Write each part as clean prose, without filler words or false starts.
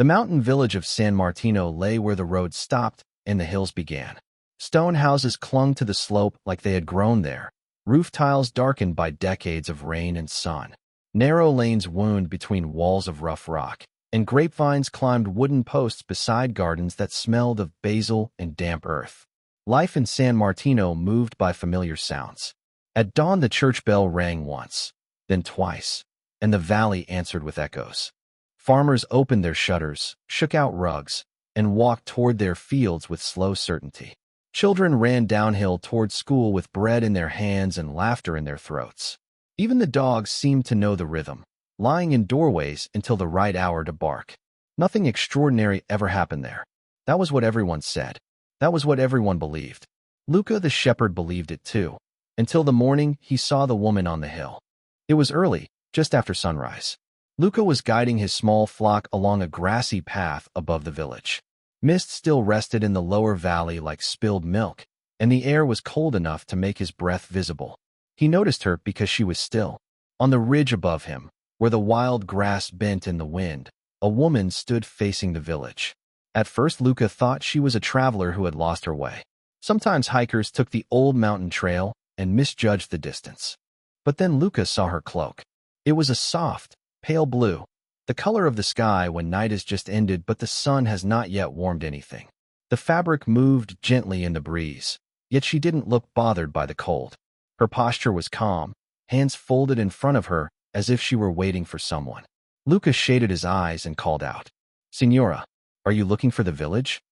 The mountain village of San Martino lay where the road stopped and the hills began. Stone houses clung to the slope like they had grown there, roof tiles darkened by decades of rain and sun. Narrow lanes wound between walls of rough rock, and grapevines climbed wooden posts beside gardens that smelled of basil and damp earth. Life in San Martino moved by familiar sounds. At dawn the church bell rang once, then twice, and the valley answered with echoes. Farmers opened their shutters, shook out rugs, and walked toward their fields with slow certainty. Children ran downhill toward school with bread in their hands and laughter in their throats. Even the dogs seemed to know the rhythm, lying in doorways until the right hour to bark. Nothing extraordinary ever happened there. That was what everyone said. That was what everyone believed. Luca the shepherd believed it too, until the morning he saw the woman on the hill. It was early, just after sunrise. Luca was guiding his small flock along a grassy path above the village. Mist still rested in the lower valley like spilled milk, and the air was cold enough to make his breath visible. He noticed her because she was still. On the ridge above him, where the wild grass bent in the wind, a woman stood facing the village. At first Luca thought she was a traveler who had lost her way. Sometimes hikers took the old mountain trail and misjudged the distance. But then Luca saw her cloak. It was a soft, pale blue, the color of the sky when night has just ended but the sun has not yet warmed anything. The fabric moved gently in the breeze, yet she didn't look bothered by the cold. Her posture was calm, hands folded in front of her as if she were waiting for someone. Luca shaded his eyes and called out, "Signora, are you looking for the village?"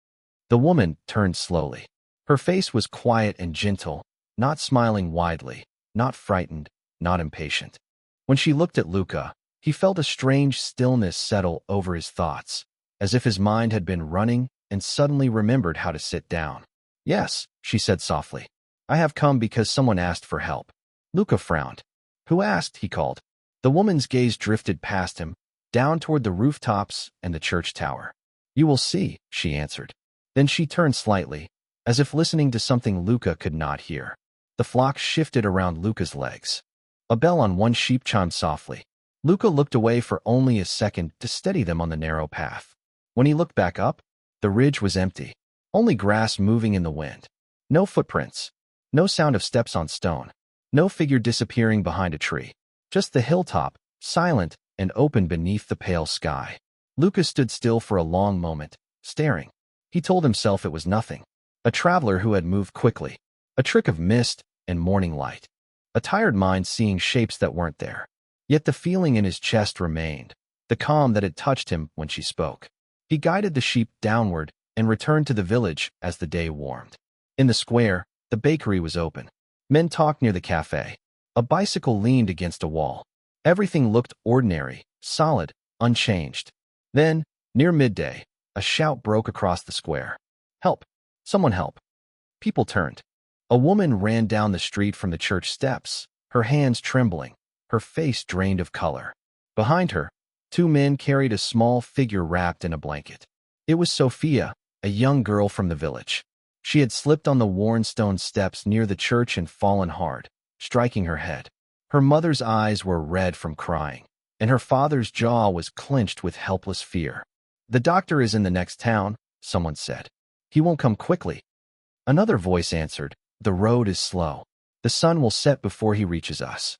The woman turned slowly. Her face was quiet and gentle, not smiling widely, not frightened, not impatient. When she looked at Luca, he felt a strange stillness settle over his thoughts, as if his mind had been running and suddenly remembered how to sit down. "Yes," she said softly. "I have come because someone asked for help." Luca frowned. "Who asked?" he called. The woman's gaze drifted past him, down toward the rooftops and the church tower. "You will see," she answered. Then she turned slightly, as if listening to something Luca could not hear. The flock shifted around Luca's legs. A bell on one sheep chimed softly. Luca looked away for only a second to steady them on the narrow path. When he looked back up, the ridge was empty, only grass moving in the wind. No footprints, no sound of steps on stone, no figure disappearing behind a tree. Just the hilltop, silent and open beneath the pale sky. Luca stood still for a long moment, staring. He told himself it was nothing. A traveler who had moved quickly. A trick of mist and morning light. A tired mind seeing shapes that weren't there. Yet the feeling in his chest remained, the calm that had touched him when she spoke. He guided the sheep downward and returned to the village as the day warmed. In the square, the bakery was open. Men talked near the cafe. A bicycle leaned against a wall. Everything looked ordinary, solid, unchanged. Then, near midday, a shout broke across the square. "Help! Someone help!" People turned. A woman ran down the street from the church steps, her hands trembling, her face drained of color. Behind her, two men carried a small figure wrapped in a blanket. It was Sofia, a young girl from the village. She had slipped on the worn stone steps near the church and fallen hard, striking her head. Her mother's eyes were red from crying, and her father's jaw was clenched with helpless fear. "The doctor is in the next town," someone said. "He won't come quickly." Another voice answered, "The road is slow. The sun will set before he reaches us."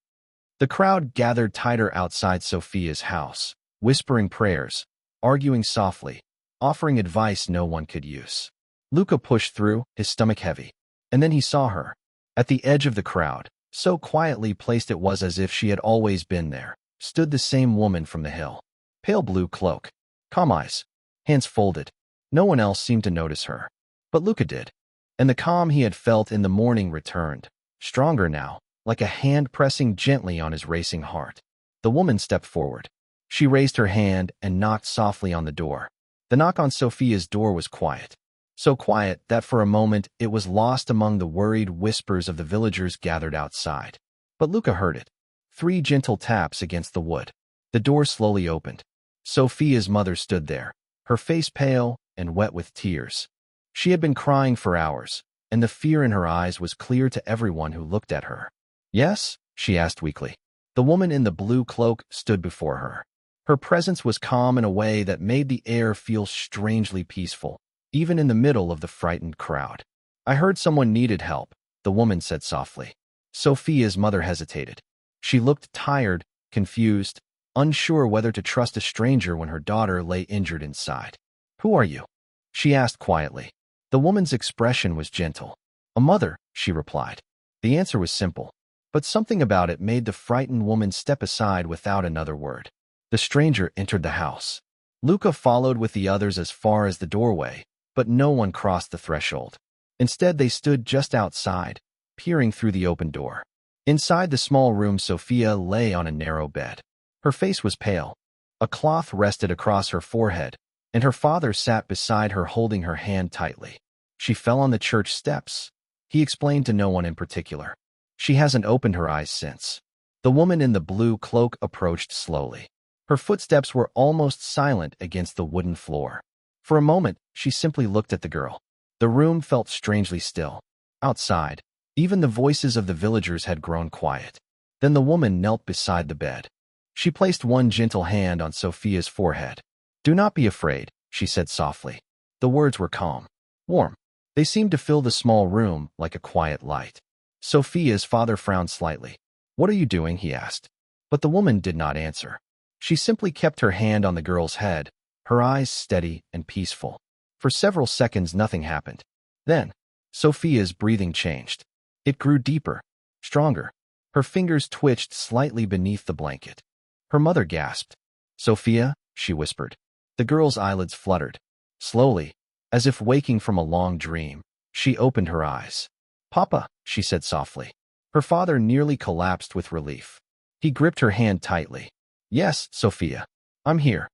The crowd gathered tighter outside Sofia's house, whispering prayers, arguing softly, offering advice no one could use. Luca pushed through, his stomach heavy. And then he saw her. At the edge of the crowd, so quietly placed it was as if she had always been there, stood the same woman from the hill. Pale blue cloak, calm eyes, hands folded. No one else seemed to notice her. But Luca did. And the calm he had felt in the morning returned, stronger now, like a hand pressing gently on his racing heart. The woman stepped forward. She raised her hand and knocked softly on the door. The knock on Sofia's door was quiet. So quiet that for a moment it was lost among the worried whispers of the villagers gathered outside. But Luca heard it. 3 gentle taps against the wood. The door slowly opened. Sofia's mother stood there, her face pale and wet with tears. She had been crying for hours, and the fear in her eyes was clear to everyone who looked at her. "Yes?" she asked weakly. The woman in the blue cloak stood before her. Her presence was calm in a way that made the air feel strangely peaceful, even in the middle of the frightened crowd. "I heard someone needed help," the woman said softly. Sofia's mother hesitated. She looked tired, confused, unsure whether to trust a stranger when her daughter lay injured inside. "Who are you?" she asked quietly. The woman's expression was gentle. "A mother," she replied. The answer was simple, but something about it made the frightened woman step aside without another word. The stranger entered the house. Luca followed with the others as far as the doorway, but no one crossed the threshold. Instead, they stood just outside, peering through the open door. Inside the small room, Sofia lay on a narrow bed. Her face was pale. A cloth rested across her forehead, and her father sat beside her holding her hand tightly. "She fell on the church steps," he explained to no one in particular. "She hasn't opened her eyes since." The woman in the blue cloak approached slowly. Her footsteps were almost silent against the wooden floor. For a moment, she simply looked at the girl. The room felt strangely still. Outside, even the voices of the villagers had grown quiet. Then the woman knelt beside the bed. She placed one gentle hand on Sofia's forehead. "Do not be afraid," she said softly. The words were calm, warm. They seemed to fill the small room like a quiet light. Sofia's father frowned slightly. "What are you doing?" he asked. But the woman did not answer. She simply kept her hand on the girl's head, her eyes steady and peaceful. For several seconds, nothing happened. Then, Sofia's breathing changed. It grew deeper, stronger. Her fingers twitched slightly beneath the blanket. Her mother gasped. "Sofia," she whispered. The girl's eyelids fluttered. Slowly, as if waking from a long dream, she opened her eyes. "Papa," she said softly. Her father nearly collapsed with relief. He gripped her hand tightly. "Yes, Sofia, I'm here."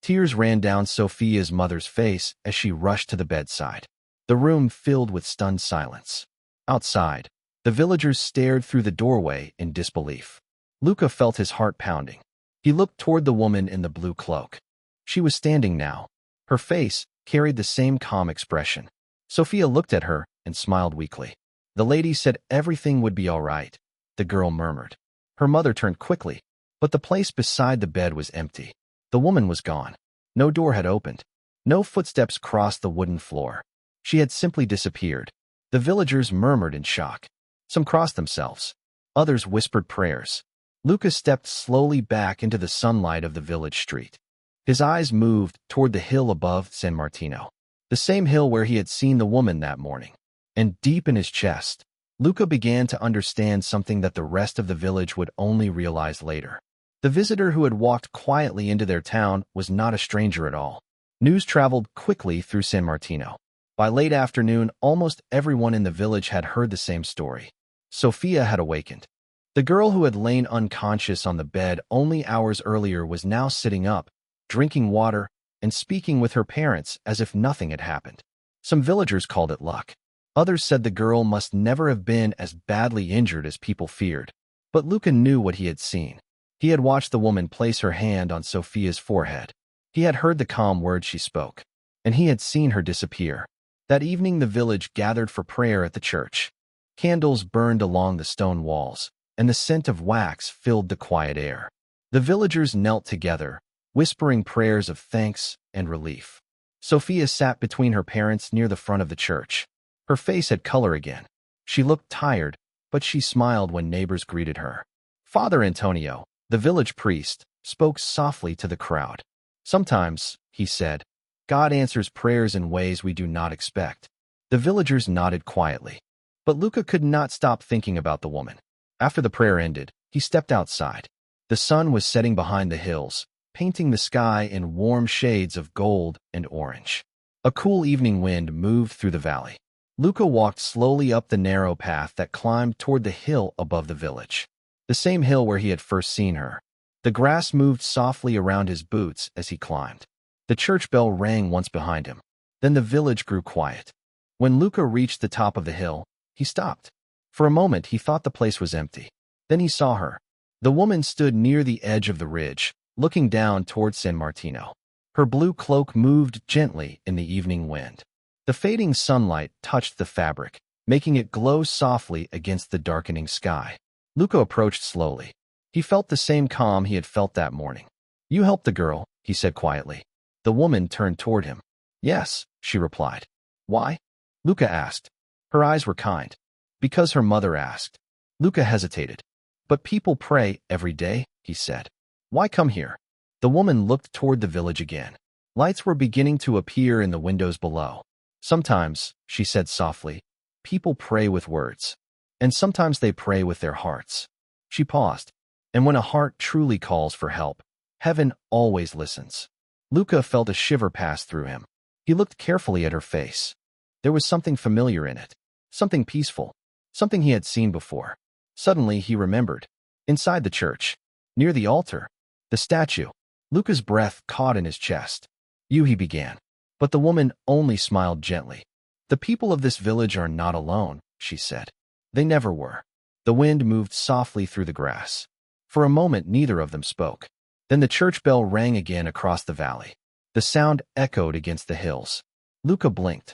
Tears ran down Sofia's mother's face as she rushed to the bedside. The room filled with stunned silence. Outside, the villagers stared through the doorway in disbelief. Luca felt his heart pounding. He looked toward the woman in the blue cloak. She was standing now. Her face carried the same calm expression. Sofia looked at her and smiled weakly. "The lady said everything would be all right," the girl murmured. Her mother turned quickly, but the place beside the bed was empty. The woman was gone. No door had opened. No footsteps crossed the wooden floor. She had simply disappeared. The villagers murmured in shock. Some crossed themselves. Others whispered prayers. Luca stepped slowly back into the sunlight of the village street. His eyes moved toward the hill above San Martino, the same hill where he had seen the woman that morning. And deep in his chest, Luca began to understand something that the rest of the village would only realize later. The visitor who had walked quietly into their town was not a stranger at all. News traveled quickly through San Martino. By late afternoon, almost everyone in the village had heard the same story. Sofia had awakened. The girl who had lain unconscious on the bed only hours earlier was now sitting up, drinking water, and speaking with her parents as if nothing had happened. Some villagers called it luck. Others said the girl must never have been as badly injured as people feared. But Luca knew what he had seen. He had watched the woman place her hand on Sofia's forehead. He had heard the calm words she spoke, and he had seen her disappear. That evening, the village gathered for prayer at the church. Candles burned along the stone walls, and the scent of wax filled the quiet air. The villagers knelt together, whispering prayers of thanks and relief. Sofia sat between her parents near the front of the church. Her face had color again. She looked tired, but she smiled when neighbors greeted her. Father Antonio, the village priest, spoke softly to the crowd. "Sometimes," he said, "God answers prayers in ways we do not expect." The villagers nodded quietly. But Luca could not stop thinking about the woman. After the prayer ended, he stepped outside. The sun was setting behind the hills, painting the sky in warm shades of gold and orange. A cool evening wind moved through the valley. Luca walked slowly up the narrow path that climbed toward the hill above the village. The same hill where he had first seen her. The grass moved softly around his boots as he climbed. The church bell rang once behind him. Then the village grew quiet. When Luca reached the top of the hill, he stopped. For a moment, he thought the place was empty. Then he saw her. The woman stood near the edge of the ridge, looking down toward San Martino. Her blue cloak moved gently in the evening wind. The fading sunlight touched the fabric, making it glow softly against the darkening sky. Luca approached slowly. He felt the same calm he had felt that morning. You helped the girl, he said quietly. The woman turned toward him. Yes, she replied. Why? Luca asked. Her eyes were kind. Because her mother asked. Luca hesitated. But people pray every day, he said. Why come here? The woman looked toward the village again. Lights were beginning to appear in the windows below. Sometimes, she said softly, people pray with words. And sometimes they pray with their hearts. She paused. And when a heart truly calls for help, heaven always listens. Luca felt a shiver pass through him. He looked carefully at her face. There was something familiar in it. Something peaceful. Something he had seen before. Suddenly he remembered. Inside the church. Near the altar. The statue. Luca's breath caught in his chest. You, he began. But the woman only smiled gently. The people of this village are not alone, she said. They never were. The wind moved softly through the grass. For a moment neither of them spoke. Then the church bell rang again across the valley. The sound echoed against the hills. Luca blinked.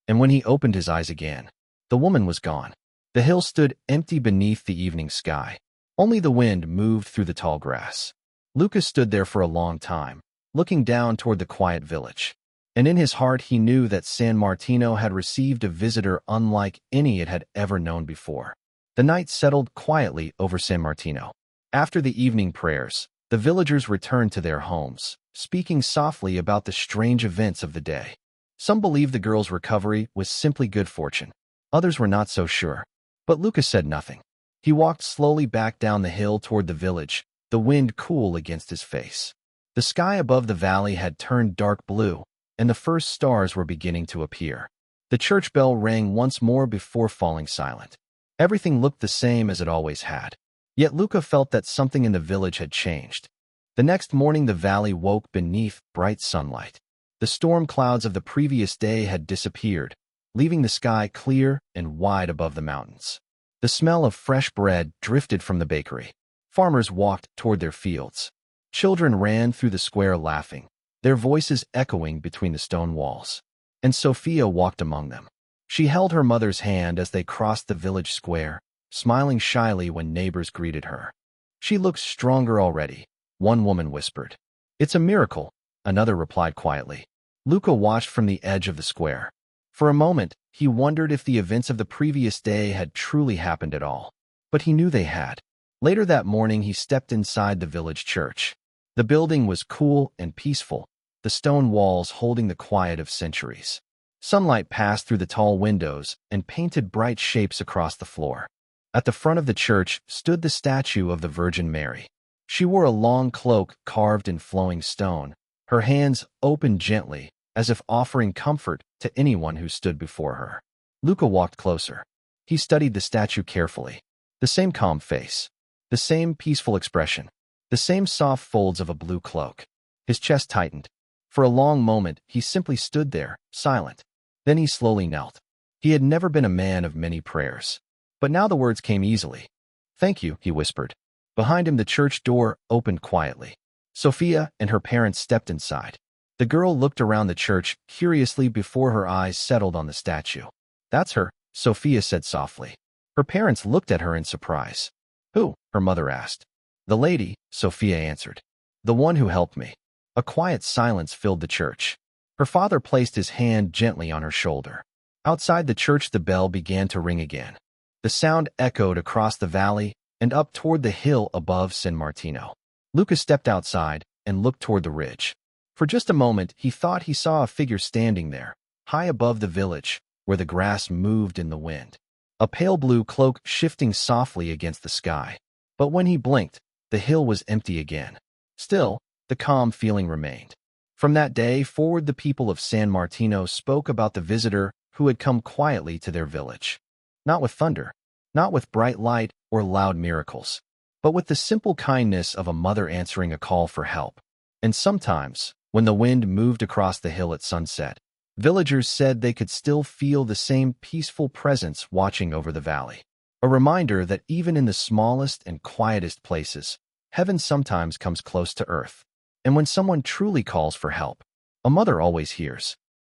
And when he opened his eyes again, the woman was gone. The hill stood empty beneath the evening sky. Only the wind moved through the tall grass. Luca stood there for a long time, looking down toward the quiet village. And in his heart he knew that San Martino had received a visitor unlike any it had ever known before. The night settled quietly over San Martino. After the evening prayers, the villagers returned to their homes, speaking softly about the strange events of the day. Some believed the girl's recovery was simply good fortune. Others were not so sure. But Luca said nothing. He walked slowly back down the hill toward the village, the wind cool against his face. The sky above the valley had turned dark blue, and the first stars were beginning to appear. The church bell rang once more before falling silent. Everything looked the same as it always had. Yet Luca felt that something in the village had changed. The next morning the valley woke beneath bright sunlight. The storm clouds of the previous day had disappeared, leaving the sky clear and wide above the mountains. The smell of fresh bread drifted from the bakery. Farmers walked toward their fields. Children ran through the square laughing, their voices echoing between the stone walls. And Sofia walked among them. She held her mother's hand as they crossed the village square, smiling shyly when neighbors greeted her. She looks stronger already, one woman whispered. It's a miracle, another replied quietly. Luca watched from the edge of the square. For a moment, he wondered if the events of the previous day had truly happened at all. But he knew they had. Later that morning he stepped inside the village church. The building was cool and peaceful, the stone walls holding the quiet of centuries. Sunlight passed through the tall windows and painted bright shapes across the floor. At the front of the church stood the statue of the Virgin Mary. She wore a long cloak carved in flowing stone, her hands opened gently, as if offering comfort to anyone who stood before her. Luca walked closer. He studied the statue carefully. The same calm face, the same peaceful expression, the same soft folds of a blue cloak. His chest tightened. For a long moment, he simply stood there, silent. Then he slowly knelt. He had never been a man of many prayers. But now the words came easily. Thank you, he whispered. Behind him the church door opened quietly. Sofia and her parents stepped inside. The girl looked around the church curiously before her eyes settled on the statue. That's her, Sofia said softly. Her parents looked at her in surprise. Who? Her mother asked. The lady, Sofia answered. The one who helped me. A quiet silence filled the church. Her father placed his hand gently on her shoulder. Outside the church the bell began to ring again. The sound echoed across the valley and up toward the hill above San Martino. Luca stepped outside and looked toward the ridge. For just a moment he thought he saw a figure standing there, high above the village, where the grass moved in the wind. A pale blue cloak shifting softly against the sky. But when he blinked, the hill was empty again. Still, the calm feeling remained. From that day forward the people of San Martino spoke about the visitor who had come quietly to their village. Not with thunder, not with bright light or loud miracles, but with the simple kindness of a mother answering a call for help. And sometimes, when the wind moved across the hill at sunset, villagers said they could still feel the same peaceful presence watching over the valley. A reminder that even in the smallest and quietest places, heaven sometimes comes close to earth. And when someone truly calls for help, a mother always hears.